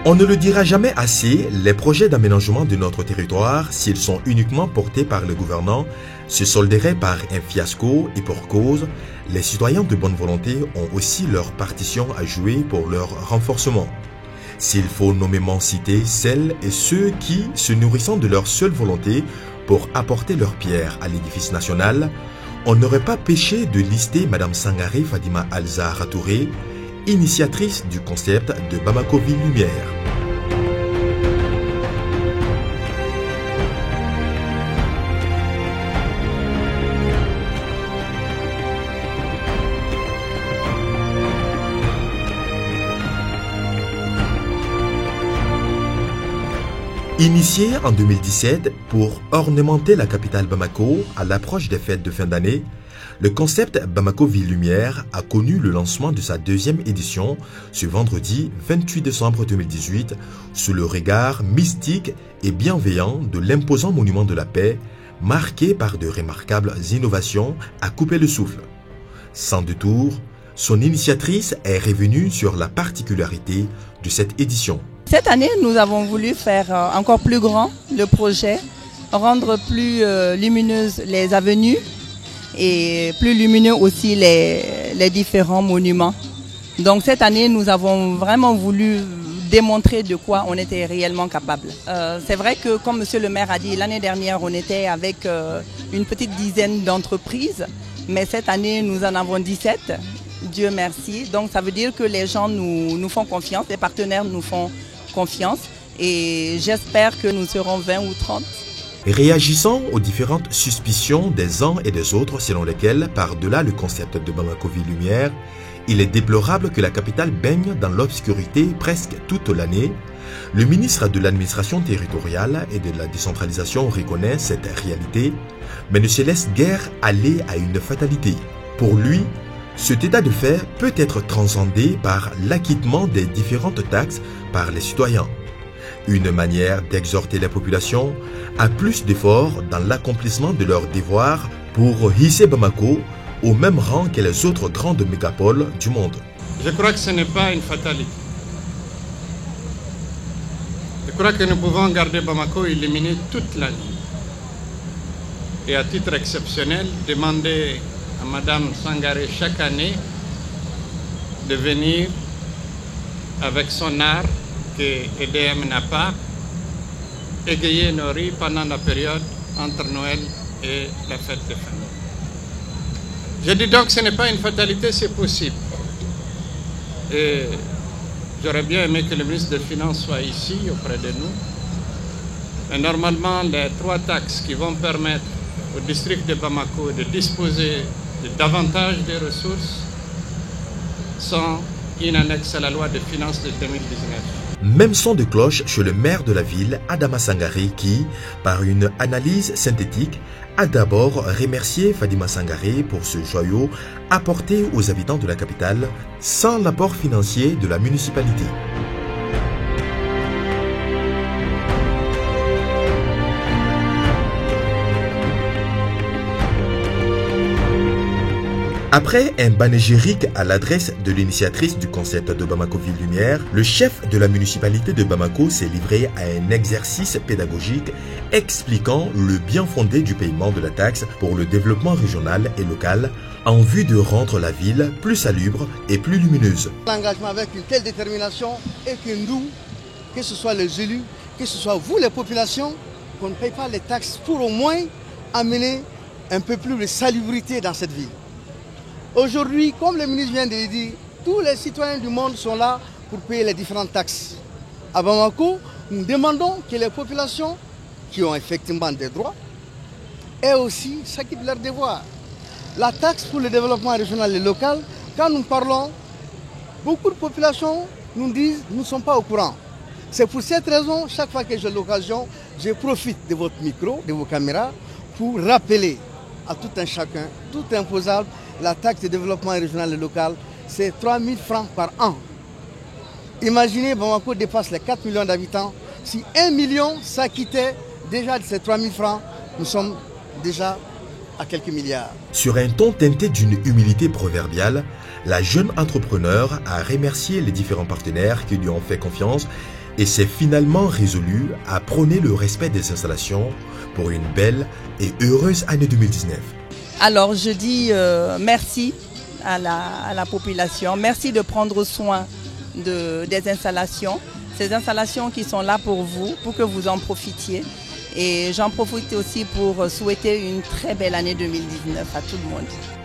On ne le dira jamais assez, les projets d'aménagement de notre territoire, s'ils sont uniquement portés par les gouvernants, se solderaient par un fiasco et pour cause, les citoyens de bonne volonté ont aussi leur partition à jouer pour leur renforcement. S'il faut nommément citer celles et ceux qui, se nourrissant de leur seule volonté pour apporter leur pierre à l'édifice national, on n'aurait pas péché de lister Mme Sangaré Fadima Alzahra Touré, initiatrice du concept de Bamako Ville Lumière. Initié en 2017 pour ornementer la capitale Bamako à l'approche des fêtes de fin d'année, le concept Bamako Ville Lumière a connu le lancement de sa deuxième édition ce vendredi 28 décembre 2018 sous le regard mystique et bienveillant de l'imposant monument de la paix marqué par de remarquables innovations à couper le souffle. Sans détour, son initiatrice est revenue sur la particularité de cette édition. Cette année, nous avons voulu faire encore plus grand le projet, rendre plus lumineuses les avenues et plus lumineux aussi les différents monuments. Donc cette année, nous avons vraiment voulu démontrer de quoi on était réellement capable. C'est vrai que, comme monsieur le maire a dit, l'année dernière, on était avec une petite dizaine d'entreprises, mais cette année, nous en avons 17. Dieu merci. Donc ça veut dire que les gens nous font confiance, les partenaires nous font confiance et j'espère que nous serons 20 ou 30. Réagissant aux différentes suspicions des uns et des autres selon lesquelles, par-delà le concept de Bamako Ville Lumière, il est déplorable que la capitale baigne dans l'obscurité presque toute l'année, le ministre de l'administration territoriale et de la décentralisation reconnaît cette réalité, mais ne se laisse guère aller à une fatalité. Pour lui, cet état de fait peut être transcendé par l'acquittement des différentes taxes par les citoyens. Une manière d'exhorter la population à plus d'efforts dans l'accomplissement de leurs devoirs pour hisser Bamako au même rang que les autres grandes mégapoles du monde. Je crois que ce n'est pas une fatalité. Je crois que nous pouvons garder Bamako illuminé toute l'année. Et à titre exceptionnel, demander à Mme Sangaré chaque année de venir avec son art que EDM n'a pas, égayer nos rues pendant la période entre Noël et la fête de fin. Je dis donc que ce n'est pas une fatalité, c'est possible. Et j'aurais bien aimé que le ministre des Finances soit ici auprès de nous. Mais normalement, les 3 taxes qui vont permettre au district de Bamako de disposer de davantage de ressources sont une annexe à la loi de finances de 2019. Même son de cloche chez le maire de la ville, Adama Sangaré, qui, par une analyse synthétique, a d'abord remercié Fadima Sangaré pour ce joyau apporté aux habitants de la capitale sans l'apport financier de la municipalité. Après un panégyrique à l'adresse de l'initiatrice du concept de Bamako Ville Lumière, le chef de la municipalité de Bamako s'est livré à un exercice pédagogique expliquant le bien fondé du paiement de la taxe pour le développement régional et local en vue de rendre la ville plus salubre et plus lumineuse. L'engagement avec une telle détermination et que nous, que ce soit les élus, que ce soit vous les populations, qu'on ne paye pas les taxes pour au moins amener un peu plus de salubrité dans cette ville. Aujourd'hui, comme le ministre vient de le dire, tous les citoyens du monde sont là pour payer les différentes taxes. À Bamako, nous demandons que les populations qui ont effectivement des droits aient aussi s'acquittent de leurs devoirs. La taxe pour le développement régional et local, quand nous parlons, beaucoup de populations nous disent nous ne sommes pas au courant. C'est pour cette raison, chaque fois que j'ai l'occasion, je profite de votre micro, de vos caméras, pour rappeler à tout un chacun, tout imposable, la taxe de développement régional et local, c'est 3 000 francs par an. Imaginez, Bamako dépasse les 4 millions d'habitants. Si 1 million s'acquittait déjà de ces 3 000 francs, nous sommes déjà à quelques milliards. Sur un ton teinté d'une humilité proverbiale, la jeune entrepreneur a remercié les différents partenaires qui lui ont fait confiance et s'est finalement résolu à prôner le respect des installations pour une belle et heureuse année 2019. Alors je dis merci à la population, merci de prendre soin des installations, ces installations qui sont là pour vous, pour que vous en profitiez. Et j'en profite aussi pour souhaiter une très belle année 2019 à tout le monde.